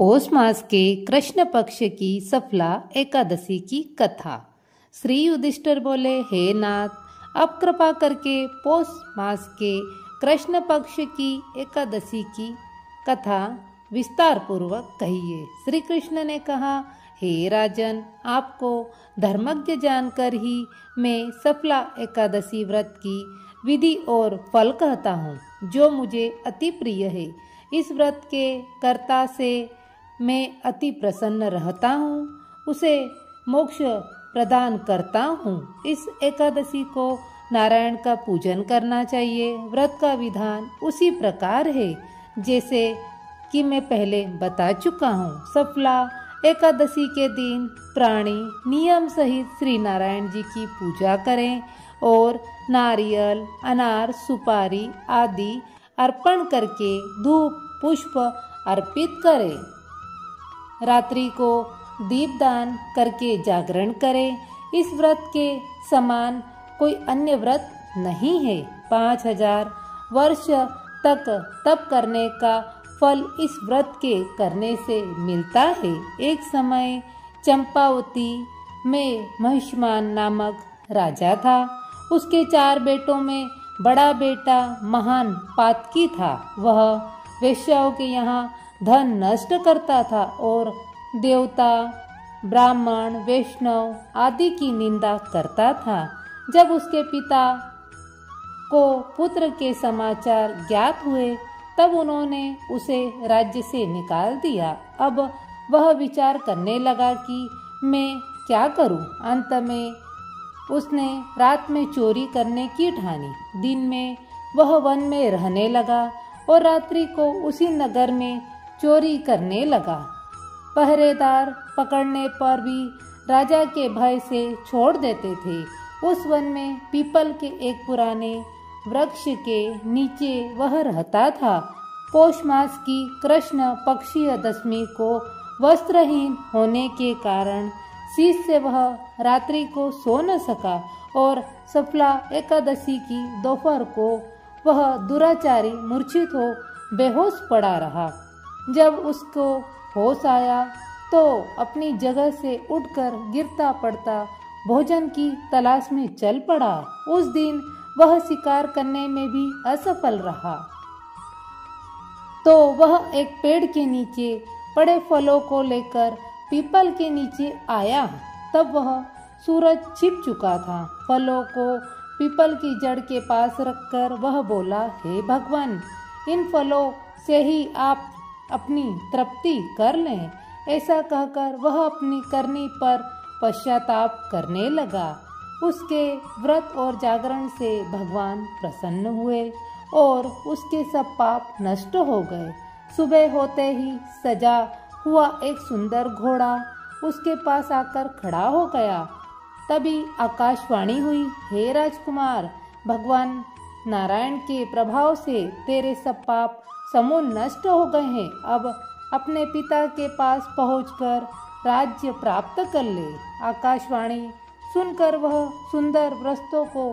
पौष मास के कृष्ण पक्ष की सफला एकादशी की कथा। श्री युधिष्ठिर बोले, हे नाथ, अब कृपा करके पौष मास के कृष्ण पक्ष की एकादशी की कथा विस्तार पूर्वक कहिए। श्री कृष्ण ने कहा, हे राजन, आपको धर्मज्ञ जानकर ही मैं सफला एकादशी व्रत की विधि और फल कहता हूँ, जो मुझे अति प्रिय है। इस व्रत के कर्ता से मैं अति प्रसन्न रहता हूँ, उसे मोक्ष प्रदान करता हूँ। इस एकादशी को नारायण का पूजन करना चाहिए। व्रत का विधान उसी प्रकार है जैसे कि मैं पहले बता चुका हूँ। सफला एकादशी के दिन प्राणी नियम सहित श्री नारायण जी की पूजा करें और नारियल, अनार, सुपारी आदि अर्पण करके धूप पुष्प अर्पित करें। रात्रि को दीपदान करके जागरण करें। इस व्रत के समान कोई अन्य व्रत नहीं है। 5000 वर्ष तक तप करने का फल इस व्रत के करने से मिलता है। एक समय चंपावती में महिष्मान नामक राजा था। उसके 4 बेटों में बड़ा बेटा महान पातकी था। वह वेश्याओं के यहाँ धन नष्ट करता था और देवता, ब्राह्मण, वैष्णव आदि की निंदा करता था। जब उसके पिता को पुत्र के समाचार ज्ञात हुए, तब उन्होंने उसे राज्य से निकाल दिया। अब वह विचार करने लगा कि मैं क्या करूं। अंत में उसने रात में चोरी करने की ठानी। दिन में वह वन में रहने लगा और रात्रि को उसी नगर में चोरी करने लगा। पहरेदार पकड़ने पर भी राजा के भय से छोड़ देते थे। उस वन में पीपल के एक पुराने वृक्ष के नीचे वह रहता था। पौष मास की कृष्ण पक्षीय दशमी को वस्त्रहीन होने के कारण शीश से वह रात्रि को सो न सका और सफला एकादशी की दोपहर को वह दुराचारी मूर्छित हो बेहोश पड़ा रहा। जब उसको होश आया तो अपनी जगह से उठकर गिरता पड़ता भोजन की तलाश में चल पड़ा। उस दिन वह शिकार करने में भी असफल रहा, तो वह एक पेड़ के नीचे पड़े फलों को लेकर पीपल के नीचे आया। तब वह सूरज छिप चुका था। फलों को पीपल की जड़ के पास रखकर वह बोला, हे भगवान, इन फलों से ही आप अपनी तृप्ति कर लें। ऐसा कहकर वह अपनी करनी पर पश्चाताप करने लगा। उसके व्रत और जागरण से भगवान प्रसन्न हुए और उसके सब पाप नष्ट हो गए। सुबह होते ही सजा हुआ एक सुंदर घोड़ा उसके पास आकर खड़ा हो गया। तभी आकाशवाणी हुई, हे राजकुमार, भगवान नारायण के प्रभाव से तेरे सब पाप समूह नष्ट हो गए हैं। अब अपने पिता के पास पहुंचकर राज्य प्राप्त कर ले। आकाशवाणी सुनकर वह सुंदर वस्त्रों को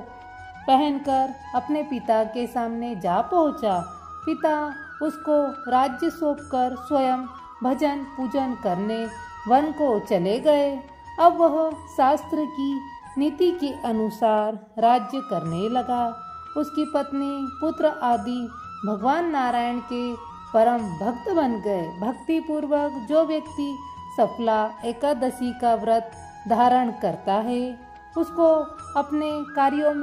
पहनकर अपने पिता के सामने जा पहुंचा। पिता उसको राज्य सौंपकर स्वयं भजन पूजन करने वन को चले गए। अब वह शास्त्र की नीति के अनुसार राज्य करने लगा। उसकी पत्नी, पुत्र आदि भगवान नारायण के परम भक्त बन गए। भक्ति पूर्वक जो व्यक्ति सफला एकादशी का व्रत धारण करता है, उसको अपने कार्यों में